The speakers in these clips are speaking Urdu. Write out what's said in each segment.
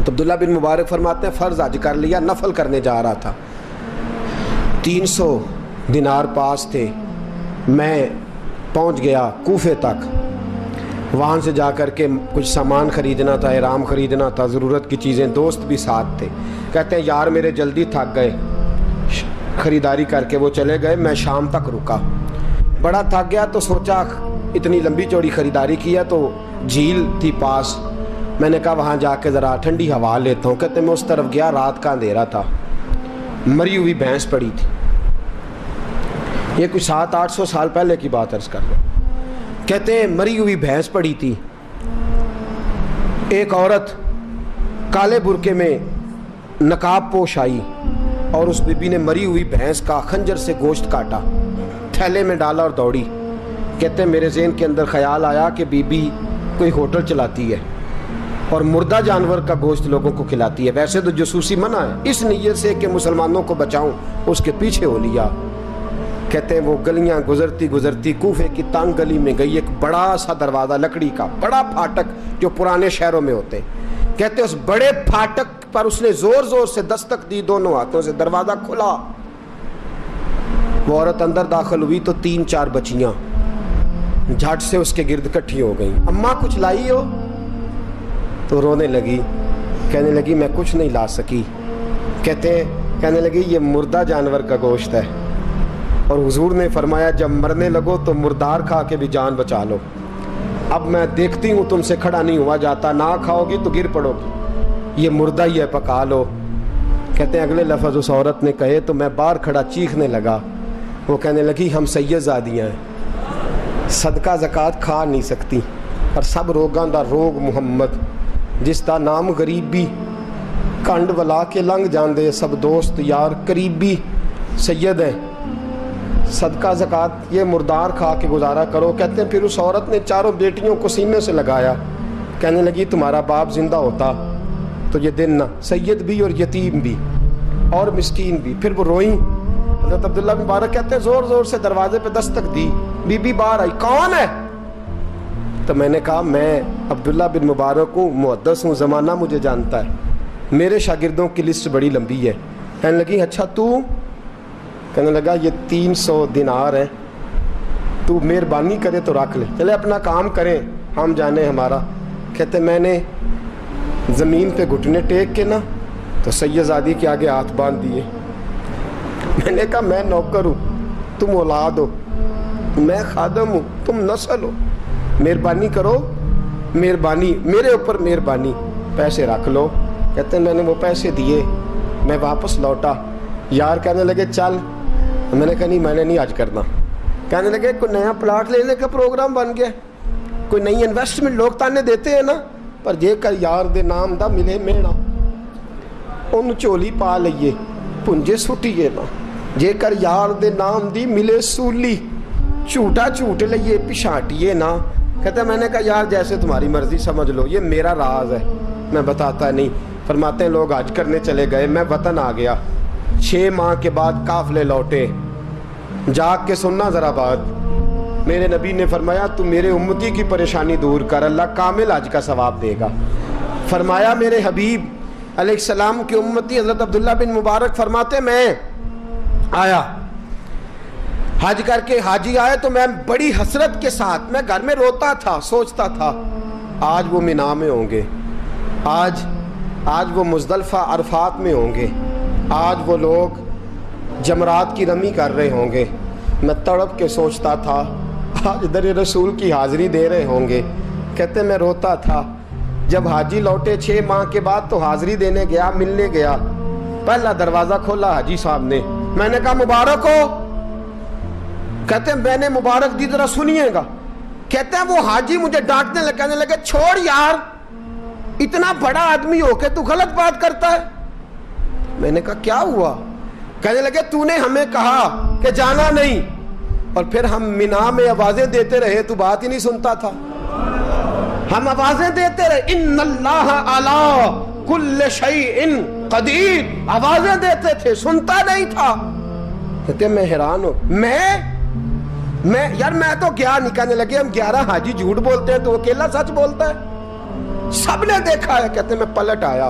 تو عبداللہ بن مبارک فرماتے ہیں فرض حج کر لیا، نفل کرنے جا رہا تھا، 300 دینار پاس تھے، میں پہنچ گیا کوفے تک، وہاں سے جا کر کے کچھ سامان خریدنا تھا، احرام خریدنا تھا، ضرورت کی چیزیں، دوست بھی ساتھ تھے، کہتے ہیں یار میرے جلدی تھک گئے، خریداری کر کے وہ چلے گئے، میں شام تک رکا، بڑا تھک گیا تو سوچا اتنی لمبی چوڑی خریداری کی ہے تو جھیل تھی پاس، میں نے کہا وہاں جا کے ذرا ٹھنڈی ہوا لیتا ہوں، کہتے میں اس طرف گیا، رات کا اندھیرا تھا، مری ہوئی بھینس پڑی تھی، یہ کچھ 700-800 سال پہلے کی بات عرض کر رہا ہوں، کہتے ہیں مری ہوئی بھینس پڑی تھی، ایک عورت کالے برقعے میں نقاب پوش آئی اور اس بی بی نے مری ہوئی بھینس کا خنجر سے گوشت کاٹا، تھیلے میں ڈالا اور دوڑی، کہتے ہیں میرے ذہن کے اندر خیال آیا کہ بی بی کوئی ہوٹل چلاتی ہے اور مردہ جانور کا گوشت لوگوں کو کھلاتی ہے، ویسے تو جاسوسی منع ہے، اس نیت سے کہ مسلمانوں کو بچاؤں اس کے پیچھے ہو لیا، کہتے ہیں وہ گلیاں گزرتی گزرتی کوفے کی تنگ گلی میں گئی، ایک بڑا سا دروازہ لکڑی کا، بڑا پھاٹک جو پرانے شہروں میں ہوتے ہیں، کہتے ہیں اس بڑے پھاٹک پر اس نے زور زور سے دستک دی، دونوں ہاتھوں سے دروازہ کھلا، وہ عورت اندر داخل ہوئی تو 3-4 بچیاں جھٹ سے اس کے گرد اکٹھی ہو گئیں، اماں کچھ لائی ہو؟ تو رونے لگی، کہنے لگی میں کچھ نہیں لا سکی، کہنے لگی یہ مردہ جانور کا گوشت ہے، اور حضور نے فرمایا جب مرنے لگو تو مردار کھا کے بھی جان بچا لو، اب میں دیکھتی ہوں تم سے کھڑا نہیں ہوا جاتا، نہ کھاؤ گی تو گر پڑو گی، یہ مردہ ہی ہے پکا لو، کہتے ہیں اگلے لفظ اس عورت نے کہے تو میں باہر کھڑا چیخنے لگا، وہ کہنے لگی ہم سید زادیاں ہیں، صدقہ زکوٰۃ کھا نہیں سکتی، اور سب روگاں دا روگ محمد، جس دا نام غریبی، کنڈ ولا کے لنگ جاندے سب دوست یار قریبی، سید ہیں، صدقہ زکوٰۃ یہ مردار کھا کے گزارا کرو، کہتے ہیں پھر اس عورت نے 4 بیٹیوں کو سینے سے لگایا، کہنے لگی تمہارا باپ زندہ ہوتا تو یہ دن نہ، سید بھی اور یتیم بھی اور مسکین بھی، پھر وہ روئیں، حضرت عبداللہ بن مبارک کہتے ہیں زور زور سے دروازے پہ دستک دی، بی بی باہر آئی، کون ہے؟ تو میں نے کہا میں عبداللہ بن مبارک ہوں، محدث ہوں، زمانہ مجھے جانتا ہے، میرے شاگردوں کی لسٹ بڑی لمبی ہے، کہنے لگی اچھا تو؟ کہنے لگا یہ 300 دینار ہیں، تو مہربانی کرے تو رکھ لے، چلے اپنا کام کریں ہم جانے ہمارا، کہتے میں نے زمین پہ گھٹنے ٹیک کے نا تو سید زادی کے آگے ہاتھ باندھ دیے، میں نے کہا میں نوکر ہوں تم اولاد ہو، میں خادم ہوں تم نسل ہو، مہربانی کرو، مہربانی میرے اوپر مہربانی، پیسے رکھ لو، کہتے ہیں میں نے وہ پیسے دیے، میں واپس لوٹا، یار کہنے لگے چل، میں نے کہا نہیں میں نے نہیں آج کرنا، کہنے لگے کوئی نیا پلاٹ لینے کا پروگرام بن گیا، کوئی نئی انویسٹمنٹ، لوگ تانے دیتے ہیں نا، پر جے کر یار دے نام دا ملے میڑا، ان چولی پا لئیے پنجے سٹیے نا، جے کر یار دے نام دی ملے سولی، چھوٹا چھوٹ لئیے پشانٹیے نا، کہتے ہیں میں نے کہا یار جیسے تمہاری مرضی سمجھ لو، یہ میرا راز ہے میں بتاتا نہیں، فرماتے ہیں لوگ حج کرنے چلے گئے، میں وطن آ گیا، 6 ماہ کے بعد قافلے لوٹے، جاگ کے سننا ذرا بات، میرے نبی نے فرمایا تو میرے امتی کی پریشانی دور کر، اللہ کامل حج کا ثواب دے گا، فرمایا میرے حبیب علیہ السلام کی امتی حضرت عبداللہ بن مبارک فرماتے میں آیا حج کر کے، حاجی آئے تو میں بڑی حسرت کے ساتھ، میں گھر میں روتا تھا، سوچتا تھا آج وہ مینا میں ہوں گے، آج وہ مزدلفہ عرفات میں ہوں گے، آج وہ لوگ جمرات کی رمی کر رہے ہوں گے، میں تڑپ کے سوچتا تھا آج در رسول کی حاضری دے رہے ہوں گے، کہتے میں روتا تھا، جب حاجی لوٹے 6 ماہ کے بعد تو حاضری دینے گیا، ملنے گیا، پہلا دروازہ کھولا حاجی صاحب نے، میں نے کہا مبارک ہو، کہتے ہیں میں نے مبارک دی ذرا سنیے گا، کہتے ہیں وہ حاجی مجھے ڈانٹنے لگے، کہنے لگے چھوڑ یار اتنا بڑا آدمی ہو کے تو غلط بات کرتا ہے، میں نے کہا کیا ہوا؟ کہنے لگے تو نے ہمیں کہا کہ جانا نہیں، اور پھر ہم مینا میں آوازیں دیتے رہے تو بات ہی نہیں سنتا تھا، ہم آوازیں دیتے رہے ان اللہ علی کل شیء قدیر، آوازیں دیتے تھے سنتا نہیں تھا، کہتے میں حیران ہوں، میں یار میں تو کیا نہیں، کہنے لگے ہم 11 حاجی جھوٹ بولتے ہیں تو اکیلا سچ بولتا ہے، سب نے دیکھا ہے، کہتے میں پلٹ آیا،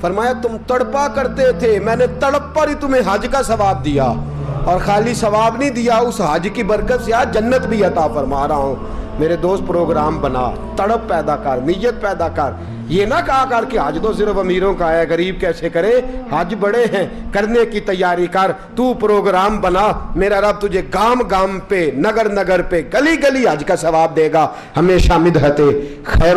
فرمایا تم تڑپا کرتے تھے، میں نے تڑپ پر ہی تمہیں حج کا ثواب دیا، اور خالی ثواب نہیں دیا، اس حج کی برکت سے آج جنت بھی عطا فرما رہا ہوں۔ میرے دوست پروگرام بنا، تڑپ پیدا کر، نیت پیدا کر، یہ نہ کہا کر کہ حج تو صرف امیروں کا ہے، غریب کیسے کرے، حج بڑے ہیں، کرنے کی تیاری کر، تو پروگرام بنا، میرا رب تجھے گام گام پہ، نگر نگر پہ، گلی گلی حج کا ثواب دے گا۔ ہمیشہ مدحت خیر